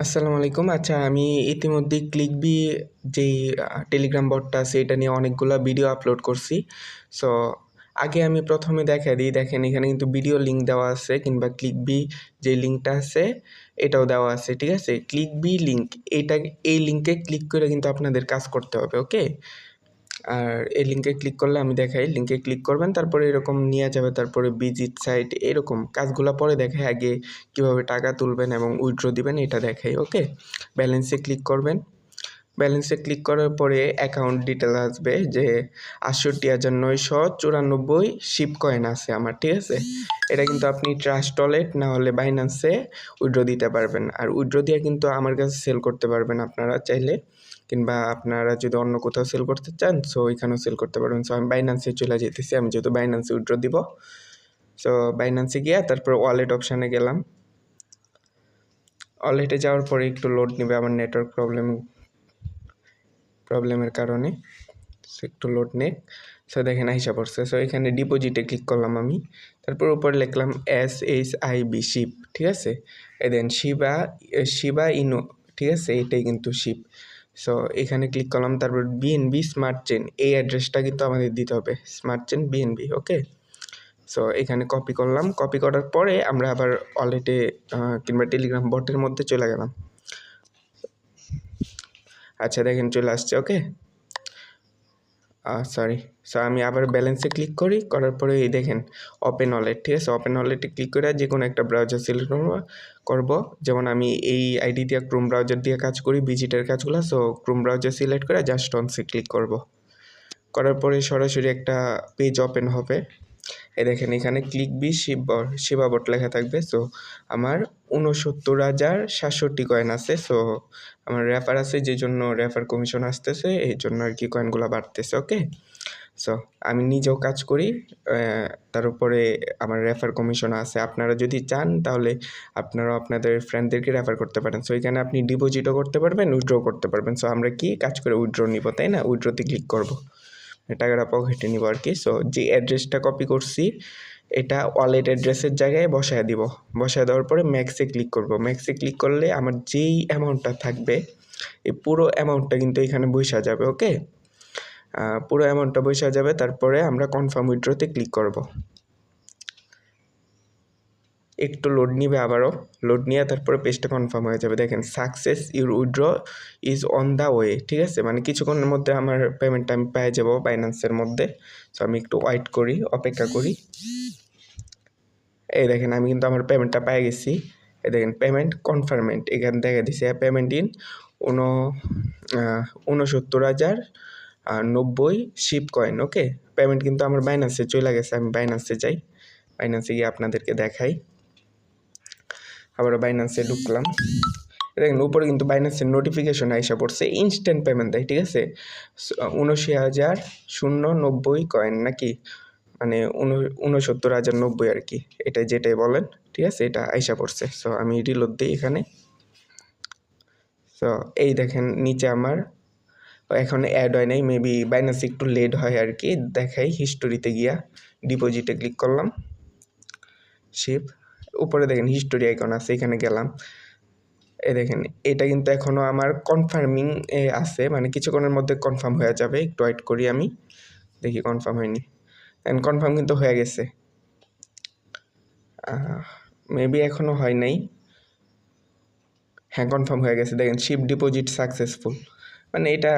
আসসালামু আলাইকুম। আচ্ছা, আমি ইতিমধ্যেই ক্লিকবি যেই টেলিগ্রাম বটটা আছে এটা নিয়ে অনেকগুলা ভিডিও আপলোড করছি। সো আগে আমি প্রথমে দেখায় দিই। দেখেন এখানে কিন্তু ভিডিও লিঙ্ক দেওয়া আছে কিংবা ক্লিকবি যে লিঙ্কটা আছে এটাও দেওয়া আছে। ঠিক আছে? ক্লিকবি লিঙ্ক এই লিঙ্কে ক্লিক করে কিন্তু আপনাদের কাজ করতে হবে। ওকে? আর এই লিঙ্কে ক্লিক করলে আমি দেখাই। লিঙ্কে ক্লিক করবেন, তারপরে এরকম নিয়ে যাবে, তারপরে ভিজিট সাইট এরকম কাজগুলা পরে দেখাই। আগে কীভাবে টাকা তুলবেন এবং উইথড্র দিবেন এটা দেখাই। ওকে? ব্যালেন্সে ক্লিক করবেন। ব্যালেন্সে ক্লিক করার পরে অ্যাকাউন্ট ডিটেল আসবে যে ৬৮,৯৯৪ শিপ কয়েন আছে আমার। ঠিক আছে? এটা কিন্তু আপনি ট্রাস্ট ওয়ালেট না হলে বাইন্যান্সে উইথড্র দিতে পারবেন। আর উইথড্র দিয়ে কিন্তু আমার কাছে সেল করতে পারবেন আপনারা চাইলে, কিংবা আপনারা যদি অন্য কোথাও সেল করতে চান সো ওইখানেও সেল করতে পারবেন। সো আমি বাইন্যান্সে চলে যেতেছি। আমি যেহেতু বাইন্যান্সে উইথড্র দিব, সো বাইন্যান্সে গিয়ে তারপর ওয়ালেট অপশানে গেলাম। ওয়ালেটে যাওয়ার পরে একটু লোড নেবে, আমার নেটওয়ার্ক প্রবলেমের কারণে। সো একটু লোড নেক। সো দেখেন আইসা পড়ছে। সো এখানে ডিপোজিটে ক্লিক করলাম আমি। তারপর উপরে লিখলাম SHIB শিপ। ঠিক আছে? দেন শিবা ইনু। ঠিক আছে? এটাই কিন্তু শিপ। সো এখানে ক্লিক করলাম। তারপর BNB স্মার্ট চেইন, এই অ্যাড্রেসটা কিন্তু আমাদের দিতে হবে। Smart chain BNB। ওকে? সো এখানে কপি করলাম। কপি করার পরে আমরা আবার ওয়ালেটে কিংবা টেলিগ্রাম বটের মধ্যে চলে গেলাম। আচ্ছা দেখেন চলে আসছে। ওকে? সরি। সো আমি আবার ব্যালেন্সে ক্লিক করার পরে এই দেখেন ওপেন ওয়ালেট। ঠিক আছে? ওপেন ওয়ালেটে ক্লিক করে যে কোনো একটা ব্রাউজার সিলেক্ট করব। যেমন আমি এই আইডি দিয়ে ক্রোম ব্রাউজার দিয়ে কাজ করি, ভিজিটের কাজগুলো। সো ক্রোম ব্রাউজার সিলেক্ট করে জাস্ট অনসে ক্লিক করব। করার পরে সরাসরি একটা পেজ ওপেন হবে। এই দেখেন এখানে ক্লিকবি শিবা বট লেখা থাকবে। সো আমার ৬৯,৭৬০ কয়েন আছে। সো আমার রেফার আছে, যে জন্য রেফার কমিশন আসতেছে, এই জন্য আর কি কয়েনগুলো বাড়তেছে। ওকে? সো আমি নিজেও কাজ করি, তার উপরে আমার রেফার কমিশন আছে। আপনারা যদি চান তাহলে আপনারা আপনাদের ফ্রেন্ডদেরকে রেফার করতে পারেন। সো এখানে আপনি ডিপোজিটও করতে পারবেন, উইথড্র করতে পারবেন। সো আমরা কি কাজ করে উইথড্র নিব, তাই না? উইথড্রতে ক্লিক করব, টাকাটা পকেটে নিব আর কি। সো যে অ্যাড্রেসটা কপি করছি এটা ওয়ালেট অ্যাড্রেসের জায়গায় বসায় দিব। বসায় দেওয়ার পরে ম্যাক্সে ক্লিক করব। ম্যাক্সে ক্লিক করলে আমার যেই অ্যামাউন্টটা থাকবে এই পুরো অ্যামাউন্টটা কিন্তু এখানে বসা যাবে। ওকে? পুরো অ্যামাউন্টটা বসা যাবে। তারপরে আমরা কনফার্ম উইথড্রতে ক্লিক করব। একটু লোড নিবে আবারও। লোড নিয়ে তারপরে পেজটা কনফার্ম হয়ে যাবে। দেখেন success your withdraw is on the way. ঠিক আছে? মানে কিছুক্ষণের মধ্যে আমার পেমেন্টটা আমি পেয়ে যাব বাইন্যান্সের মধ্যে। সো আমি একটু ওয়েট করি, অপেক্ষা করি। এই দেখেন আমি কিন্তু আমার পেমেন্টটা পেয়ে গেছি। এই দেখেন পেমেন্ট কনফার্মেন্ট এখানে দেখা দিছে পেমেন্ট ইন ৬৯,০৯০ শিপ কয়েন। ওকে? পেমেন্ট কিন্তু আমার বাইন্যান্সে চলে গেছে। আমি বাইন্যান্সে যাই, বাইন্যান্সে গিয়ে আপনাদেরকে দেখাই। আবারও বাইন্যান্সে ঢুকলাম। দেখেন উপরে কিন্তু বাইন্যান্সের নোটিফিকেশন আইসা পড়ছে, ইনস্ট্যান্ট পেমেন্ট দেয়। ঠিক আছে? ৭৯,০৯০ কয়েন নাকি, মানে ৬৯,০৯০ আর কি, এটা যেটাই বলেন। ঠিক আছে? এটা আইসা পড়ছে। সো আমি রিলোড দিই এখানে। সো এই দেখেন নিচে আমার এখন অ্যাড হয় নাই, মেবি বাইন্যান্স একটু লেট হয় আর কি। দেখাই হিস্টোরিতে গিয়া ডিপোজিটে ক্লিক করলাম। শিপ উপরে দেখেন হিস্টোরি আইকন আছে, এখানে গেলাম। এই দেখেন এটা কিন্তু এখনও আমার কনফার্মিং এ আছে, মানে কিছুক্ষণের মধ্যে কনফার্ম হয়ে যাবে। একটু ওয়েট করি, আমি দেখি কনফার্ম হয়নি। অ্যান্ড কনফার্ম কিন্তু হয়ে গেছে। মেবি এখনও হয় নাই। হ্যাঁ, কনফার্ম হয়ে গেছে। দেখেন শিপ ডিপোজিট সাকসেসফুল, মানে এটা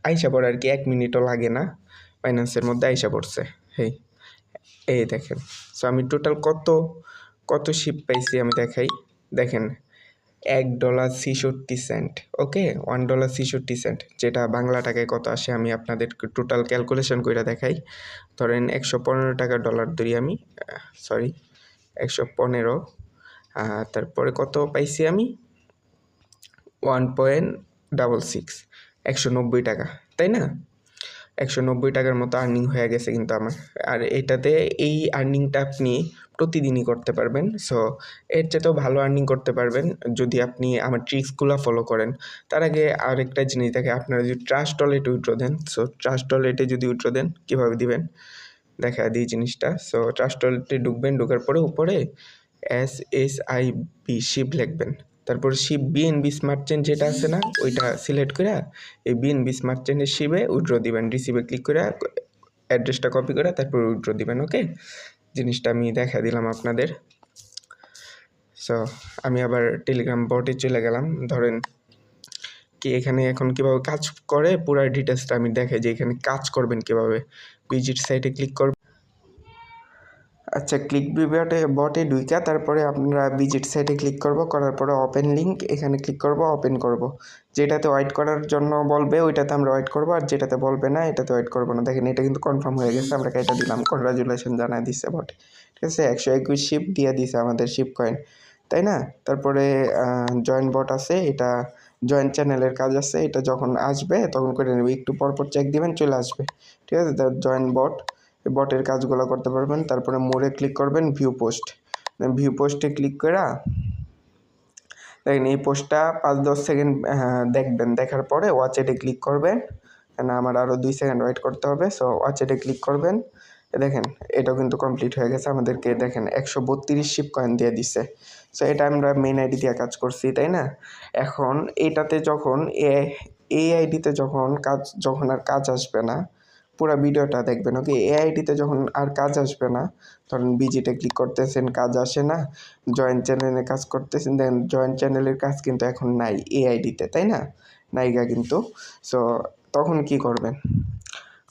আইসা পড়ে আর কি, 1 মিনিটও লাগে না, বাইন্যান্সের মধ্যে আইসা পড়ছে। এই দেখেন। সো আমি টোটাল কত শিপ পাইছি আমি দেখাই। দেখেন $1.66। ওকে? $1.66, যেটা বাংলা টাকায় কত আসে আমি আপনাদেরকে টোটাল ক্যালকুলেশন করে দেখাই। ধরেন 115 টাকা ডলার ধরি আমি, সরি 115। তারপরে কত পাইছি আমি, 1.66, 190 টাকা, তাই না? 190 টাকার মতো আর্নিং হয়ে গেছে কিন্তু আমার। আর এটাতে এই আর্নিংটা আপনি প্রতিদিনই করতে পারবেন। সো এর চেয়েতেও ভালো আর্নিং করতে পারবেন যদি আপনি আমার ট্রিক্সগুলো ফলো করেন। তার আগে আরেকটা জিনিস দেখে, আপনারা যদি ট্রাস্ট ওয়ালেটে উইথড্র দেন, সো ট্রাস্ট ওয়ালেটে যদি উইথড্র দেন কীভাবে দিবেন দেখা দিই জিনিসটা। সো ট্রাস্ট ওয়ালেটে ঢুকবেন, ঢোকার পরে উপরে SHIB শিপ লিখবেন। তারপর শিপ বিএনবি স্মার্ট চেন যেটা আছে না, ওইটা সিলেক্ট করে এই বিএনবি স্মার্ট চেনের শিপে উইথড্র দিবেন। রিসিভে ক্লিক করে অ্যাড্রেসটা কপি করে তারপর উইথড্র দিবেন। ওকে, জিনিসটা আমি দেখা দিলাম আপনাদের। সো আমি আবার টেলিগ্রাম বটে চলে গেলাম। ধরেন কি এখানে এখন কীভাবে কাজ করে পুরো ডিটেলসটা আমি দেখাই যে এখানে কাজ করবেন কীভাবে। ভিজিট সাইটে ক্লিক করবেন। আচ্ছা, ক্লিক বটে ঢুইকা তারপরে আপনারা ভিজিট সাইটে ক্লিক করার পরে ওপেন লিঙ্ক এখানে ক্লিক ওপেন করব। যেটাতে ওয়েট করার জন্য বলবে ওইটাতে আমরা ওয়েট করব, আর যেটাতে বলবে না এটাতে ওয়েট করবো না। দেখেন এটা কিন্তু কনফার্ম হয়ে গেছে, আমরা কেটে দিলাম। কনগ্রাচুলেশন জানাই দিচ্ছে বটে, ঠিক আছে। 121 শিপ দিয়ে দিছে আমাদের শিপ কয়েন, তাই না। তারপরে জয়েন বট আছে, এটা জয়েন চ্যানেলের কাজ আছে। এটা যখন আসবে তখন করে নেবে, একটু পরপর চেক দিবেন, চলে আসবে, ঠিক আছে। জয়েন বট, বটের কাজগুলো করতে পারবেন। তারপরে মোড়ে ক্লিক করবেন, ভিউ পোস্টে ক্লিক করে দেখেন এই পোস্টটা 5-10 সেকেন্ড দেখবেন। দেখার পরে ওয়াচেটে ক্লিক করবেন। না, আমার আরও 2 সেকেন্ড ওয়েট করতে হবে। সো ওয়াচেটে ক্লিক করবেন। দেখেন এটাও কিন্তু কমপ্লিট হয়ে গেছে আমাদেরকে। দেখেন 132 শিপ কয়েন দিয়ে দিচ্ছে। সো এটা আমরা মেইন আইডি দিয়ে কাজ করছি, তাই না। এখন এটাতে যখন এই আইডিতে যখন আর কাজ আসবে না, পুরো ভিডিওটা দেখবেন। ওকে, এআইডিতে যখন আর কাজ আসবে না, ধরেন ভিজিটে ক্লিক করতেছেন, কাজ আসে না, জয়েন চ্যানেলে কাজ করতেছেন, দেখেন জয়েন চ্যানেলের কাজ কিন্তু এখন নাই এআইডিতে, তাই না, নাইগা কিন্তু। সো তখন কি করবেন,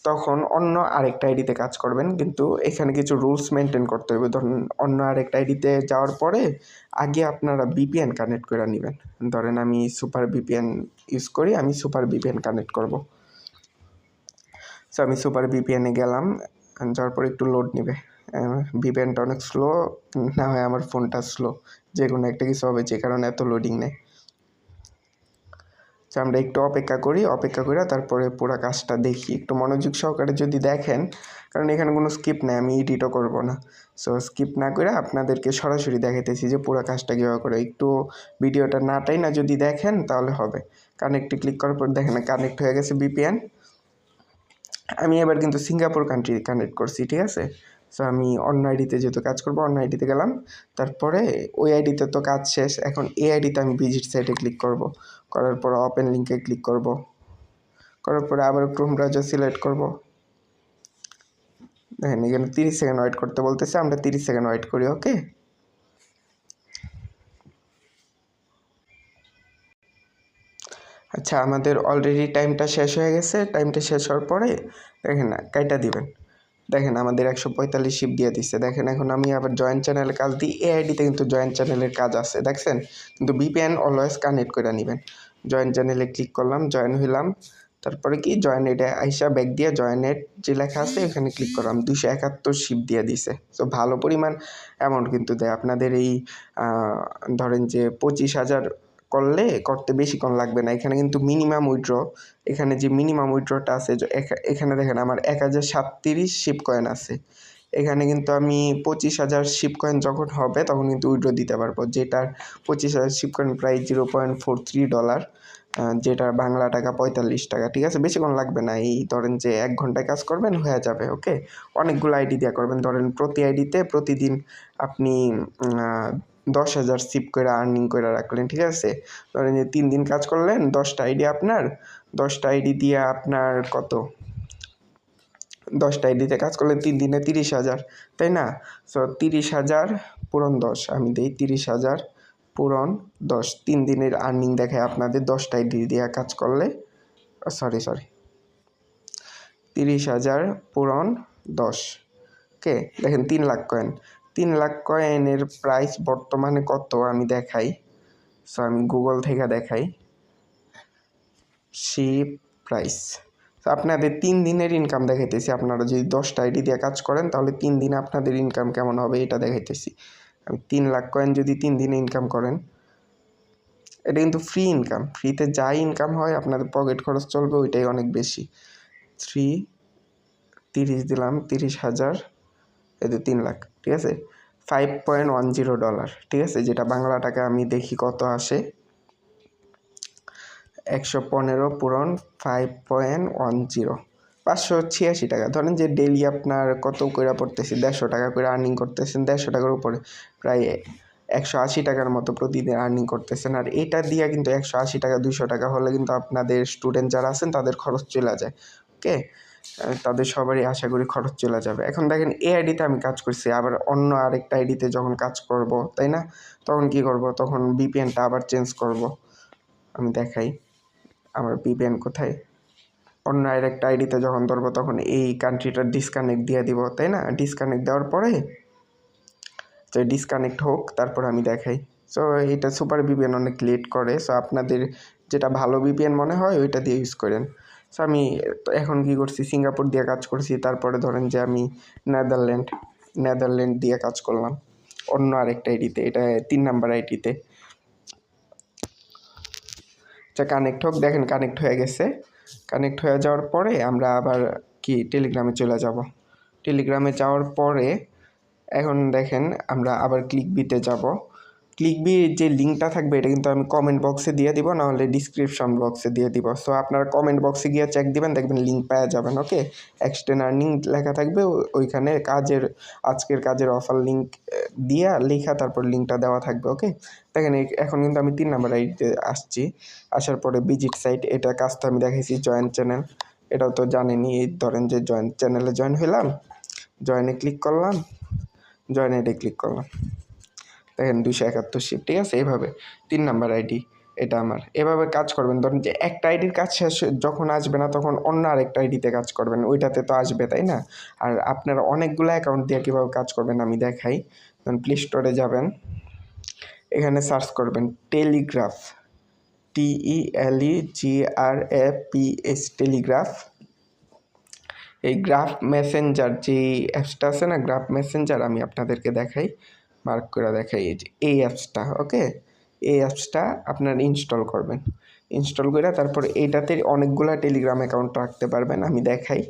তখন অন্য আরেকটা আইডিতে কাজ করবেন, কিন্তু এখানে কিছু রুলস মেনটেন করতে হবে। ধরেন অন্য আরেকটা আইডিতে যাওয়ার পরে আগে আপনারা ভিপিএন কানেক্ট করে নেবেন। ধরেন আমি সুপার ভিপিএন ইউজ করি, আমি সুপার ভিপিএন কানেক্ট করব। সো আমি সুপার ভিপিএনে গেলাম, যাওয়ার পর একটু লোড নেবে। ভিপিএনটা অনেক স্লো, না হয় আমার ফোনটা স্লো, যে কোনো একটা কিছু হবে যে কারণে এত লোডিং নেয়। সো আমরা একটু অপেক্ষা করে তারপরে পুরো কাজটা দেখি। একটু মনোযোগ সহকারে যদি দেখেন, কারণ এখানে কোনো স্কিপ নেই, আমি এডিটও করব না। সো স্কিপ না করে আপনাদেরকে সরাসরি দেখাইতেছি যে পুরো কাজটা কীভাবে করে। একটু ভিডিওটা নাটাই না যদি দেখেন তাহলে হবে। কানেক্টে ক্লিক করার পর দেখেন কানেক্ট হয়ে গেছে ভিপিএন। আমি এবার কিন্তু সিঙ্গাপুর কান্ট্রি কানেক্ট করছি, ঠিক আছে। সো আমি অন্য আইডিতে যেহেতু কাজ করবো, অন্য আইডিতে গেলাম। তারপরে ওই আইডিতে তো কাজ শেষ, এখন এই আইডিতে আমি ভিজিট সাইটে ক্লিক করার পর ওপেন লিঙ্কে ক্লিক করার পরে আবার ক্রোম ব্রাউজার সিলেক্ট করব। দেখেন এখানে 30 সেকেন্ড ওয়েট করতে বলতেছে, আমরা 30 সেকেন্ড ওয়েট করি। ওকে, আচ্ছা আমাদের অলরেডি টাইমটা শেষ হয়ে গেছে। টাইমটা শেষ হওয়ার পরে দেখেন কাইটা দিবেন। দেখেন আমাদের 145 শিপ দিয়ে দিচ্ছে। দেখেন এখন আমি আবার জয়েন্ট চ্যানেলের কাজ দিই, এই আইডিতে কিন্তু জয়েন্ট চ্যানেলের কাজ আছে, দেখছেন। কিন্তু ভিপিএন অলওয়েজ কানেক্ট করে নেবেন। জয়েন্ট চ্যানেলে ক্লিক করলাম, জয়েন হইলাম। তারপরে কি জয়েন এটা আইসা ব্যাক দিয়ে জয়েনের যে লেখা আছে এখানে ক্লিক করলাম। 271 শিপ দিয়ে দিছে। সো ভালো পরিমাণ অ্যামাউন্ট কিন্তু দেয় আপনাদের। এই ধরেন যে 25,000 করতে বেশিক্ষণ লাগবে না। এখানে কিন্তু মিনিমাম উইথড্র, এখানে যে মিনিমাম উইথড্রটা আছে এখানে দেখেন আমার 1037 শিপ কয়েন আছে। এখানে কিন্তু আমি 25,000 শিপ কয়েন যখন হবে তখন কিন্তু উইথড্র দিতে পারবো, যেটার 25,000 শিপ কয়েন প্রায় $0.43, যেটা বাংলা টাকা 45 টাকা, ঠিক আছে। বেশিক্ষণ লাগবে না, এই ধরেন যে 1 ঘন্টায় কাজ করবেন হয়ে যাবে। ওকে, অনেকগুলো আইডি দিয়ে করবেন। ধরেন প্রতি আইডিতে প্রতিদিন আপনি 10,000 শিপ করে আর্নিং করে রাখলেন, ঠিক আছে। ধরেন যে 3 দিন কাজ করলেন, 10টা আইডি আপনার, 10টা আইডি দিয়ে আপনার কত, 10টা আইডিতে কাজ করলে 3 দিনে 30,000, তাই না। সো 30,000 পূরণ 10, আমি দিই 30,000 পূরণ 10, 3 দিনের আর্নিং দেখায় আপনাদের 10টা আইডি দিয়ে কাজ করলে। সরি 30,000 পূরণ 10, ওকে। দেখেন 3 লাখ কয়েন, 3 লাখ কয়েনের প্রাইস বর্তমানে কত আমি দেখাই। সো আমি গুগল থেকে দেখাই শিপ প্রাইস। তো আপনাদের 3 দিনের ইনকাম দেখাইতেছি। আপনারা যদি 10টা আইডি দিয়ে কাজ করেন তাহলে 3 দিনে আপনাদের ইনকাম কেমন হবে এটা দেখাইতেছি। আমি 3 লাখ কয়েন যদি 3 দিনে ইনকাম করেন, এটা কিন্তু ফ্রি ইনকাম। ফ্রিতে যাই ইনকাম হয় আপনাদের পকেট খরচ চলবে ওইটাই অনেক বেশি। 30 দিলাম, 30,000, এই 3 লাখ, ঠিক আছে। $5.10, ঠিক আছে, যেটা বাংলা টাকা আমি দেখি কত আসে। 115 পূরণ 5.10, 586 টাকা। ধরেন যে ডেইলি আপনার কত করে পড়তেছি, 150 টাকা করে আর্নিং করতেছেন, 150 টাকার উপরে প্রায় 180 টাকার মতো প্রতিদিন আর্নিং করতেছেন। আর এটা দিয়ে কিন্তু 180 টাকা 200 টাকা হলে কিন্তু আপনাদের স্টুডেন্ট যারা আছেন তাদের খরচ চলে যায়। ওকে, তাদের সবারই আশা করি খরচ চলে যাবে। এখন দেখেন এই আইডিতে আমি কাজ করছি, আবার অন্য আরেকটা আইডিতে যখন কাজ করব, তাই না, তখন কি করব, তখন ভিপিএনটা আবার চেঞ্জ করব। আমি দেখাই আমার ভিপিএন কোথায়। অন্য আরেকটা আইডিতে যখন ধরবো তখন এই কান্ট্রিটার ডিসকানেক্ট দিয়ে দিব, তাই না। ডিসকানেক্ট দেওয়ার পরে তো ডিসকানেক্ট হোক, তারপর আমি দেখাই। সো এটা সুপার ভিপিএন অনেক লেট করে। সো আপনাদের যেটা ভালো ভিপিএন মনে হয় ওইটা দিয়ে ইউজ করেন। সো আমি এখন কী করছি, সিঙ্গাপুর দিয়ে কাজ করছি, তারপরে ধরেন যে আমি নেদারল্যান্ড দিয়ে কাজ করলাম অন্য আরেকটা আইডিতে, এটা 3 নাম্বার আইডিতে। আচ্ছা কানেক্ট হোক, দেখেন কানেক্ট হয়ে গেছে। কানেক্ট হয়ে যাওয়ার পরে আমরা আবার কি টেলিগ্রামে চলে যাব। টেলিগ্রামে যাওয়ার পরে এখন দেখেন আমরা আবার ক্লিকবিতে যাব। ক্লিকবি যে লিঙ্কটা থাকবে এটা কিন্তু আমি কমেন্ট বক্সে দিয়ে দিব, নাহলে ডিসক্রিপশন বক্সে দিয়ে দিব। সো আপনারা কমেন্ট বক্সে গিয়ে চেক দিবেন, দেখবেন লিঙ্ক পাওয়া যাবেন। ওকে, এক্সটেন্ড আর্নিং লেখা থাকবে, ওইখানে আজকের কাজের অফার লিঙ্ক দিয়া লেখা, তারপর লিঙ্কটা দেওয়া থাকবে। ওকে, দেখেন এখন কিন্তু আমি 3 নাম্বার আইডিতে আসছি। আসার পরে ভিজিট সাইট, এটা কাজটা আমি দেখাইছি। জয়েন চ্যানেল, এটাও তো জানেনই। এই ধরেন যে চ্যানেলে জয়েন হইলাম, জয়েনে ক্লিক করলাম, জয়েন আইডি ক্লিক করলাম, দেখেন 271 শিফট, ঠিক আছে। এইভাবে 3 নাম্বার আইডি এটা আমার, এভাবে কাজ করবেন। ধরেন যে একটা আইডির কাজ শেষ যখন আসবে না, তখন অন্য আরেকটা আইডিতে কাজ করবেন, ওইটাতে তো আসবে, তাই না। আর আপনারা অনেকগুলো অ্যাকাউন্ট দিয়ে কীভাবে কাজ করবেন আমি দেখাই। ধরুন প্লে স্টোরে যাবেন, এখানে সার্চ করবেন টেলিগ্রাফ, TELEGRAPS, টেলিগ্রাফ। এই গ্রাফ মেসেঞ্জার যে অ্যাপসটা আছে না, গ্রাফ মেসেঞ্জার, আমি আপনাদেরকে দেখাই, মার্ক করে দেখাই। এই যে এই অ্যাপসটা, ওকে, এই অ্যাপসটা আপনার ইনস্টল করবেন। ইনস্টল করে তারপর এইটাতে অনেকগুলো টেলিগ্রাম অ্যাকাউন্ট রাখতে পারবেন। আমি দেখাই,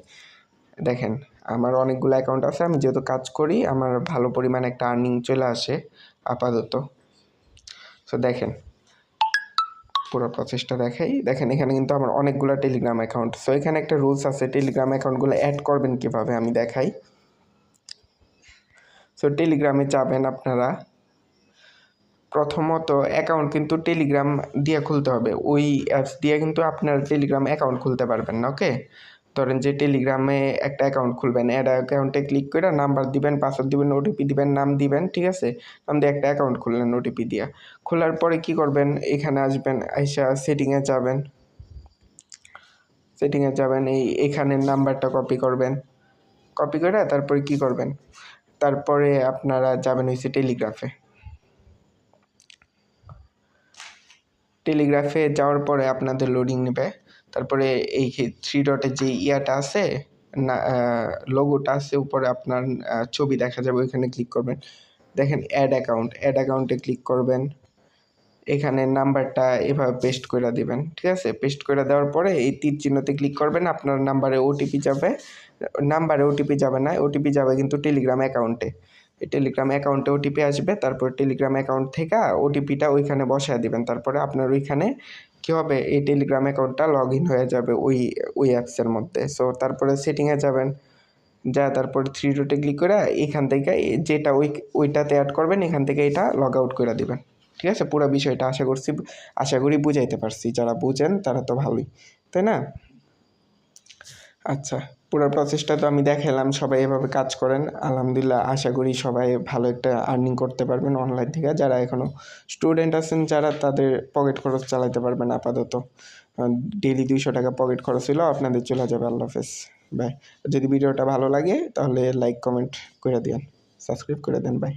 দেখেন আমার অনেকগুলো অ্যাকাউন্ট আছে। আমি যেহেতু কাজ করি, আমার ভালো পরিমাণে একটা আর্নিং চলে আসে আপাতত। সো দেখেন পুরো প্রসেসটা দেখাই। দেখেন এখানে কিন্তু আমার অনেকগুলো টেলিগ্রাম অ্যাকাউন্ট। সো এখানে একটা রুলস আছে, টেলিগ্রাম অ্যাকাউন্টগুলো অ্যাড করবেন কীভাবে আমি দেখাই। সো টেলিগ্রামে যাবেন আপনারা, প্রথমত অ্যাকাউন্ট কিন্তু টেলিগ্রাম দিয়ে খুলতে হবে। ওই অ্যাপস দিয়ে কিন্তু আপনার টেলিগ্রাম অ্যাকাউন্ট খুলতে পারবেন না। ওকে, ধরেন যে টেলিগ্রামে একটা অ্যাকাউন্ট খুলবেন, অ্যাড অ্যাকাউন্টে ক্লিক করে নাম্বার দিবেন, পাসওয়ার্ড দিবেন, ওটিপি দিবেন, নাম দিবেন, ঠিক আছে। নাম দিয়ে একটা অ্যাকাউন্ট খুললেন ওটিপি দিয়ে। খোলার পরে কি করবেন, এখানে আসবেন, আইসা সেটিংয়ে যাবেন। এখানের নাম্বারটা কপি করবেন, কপি করে তারপরে কি করবেন, তারপরে আপনারা যাবেন হচ্ছে টেলিগ্রাফে যাওয়ার পরে আপনাদের লোডিং নেবে। তারপরে এই 3 ডটের যে ইয়াটা আছে না, লোগোটা আছে উপরে, আপনার ছবি দেখা যাবে, ওইখানে ক্লিক করবেন। দেখেন অ্যাড অ্যাকাউন্টে ক্লিক করবেন। এখানে নাম্বারটা এভাবে পেস্ট করে দিবেন, ঠিক আছে। পেস্ট করে দেওয়ার পরে এই তীর চিহ্নতে ক্লিক করবেন, আপনার নাম্বারে ওটিপি যাবে। ওটিপি যাবে না, ওটিপি যাবে কিন্তু টেলিগ্রাম অ্যাকাউন্টে। এই টেলিগ্রাম অ্যাকাউন্টে ওটিপি আসবে, তারপর টেলিগ্রাম অ্যাকাউন্ট থেকে ওটিপিটা ওইখানে বসায় দিবেন। তারপরে আপনার ওইখানে কী হবে, এই টেলিগ্রাম অ্যাকাউন্টটা লগ ইন হয়ে যাবে ওই অ্যাপসের মধ্যে। সো তারপরে সেটিংয়ে যাবেন, তারপর 3 ডটে ক্লিক করে এখান থেকে যেটা ওইটাতে অ্যাড করবেন, এখান থেকে এটা লগ আউট করে দিবেন, ঠিক আছে। পুরো বিষয়টা আশা করি বুঝাইতে পারছি। যারা বুঝেন তারা তো ভালোই, তাই না। আচ্ছা, পুরো প্রসেসটা তো আমি দেখালাম, সবাই এভাবে কাজ করেন। আলহামদুলিল্লাহ, আশা করি সবাই ভালো একটা আর্নিং করতে পারবেন অনলাইন থেকে। যারা এখনও স্টুডেন্ট আছেন, যারা তাদের পকেট খরচ চালাতে পারবেন আপাতত। ডেইলি 200 টাকা পকেট খরচ হলেও আপনাদের চলে যাবে। আল্লাহ হাফেজ, বাই। যদি ভিডিওটা ভালো লাগে তাহলে লাইক কমেন্ট করে দিন, সাবস্ক্রাইব করে দেন, বাই।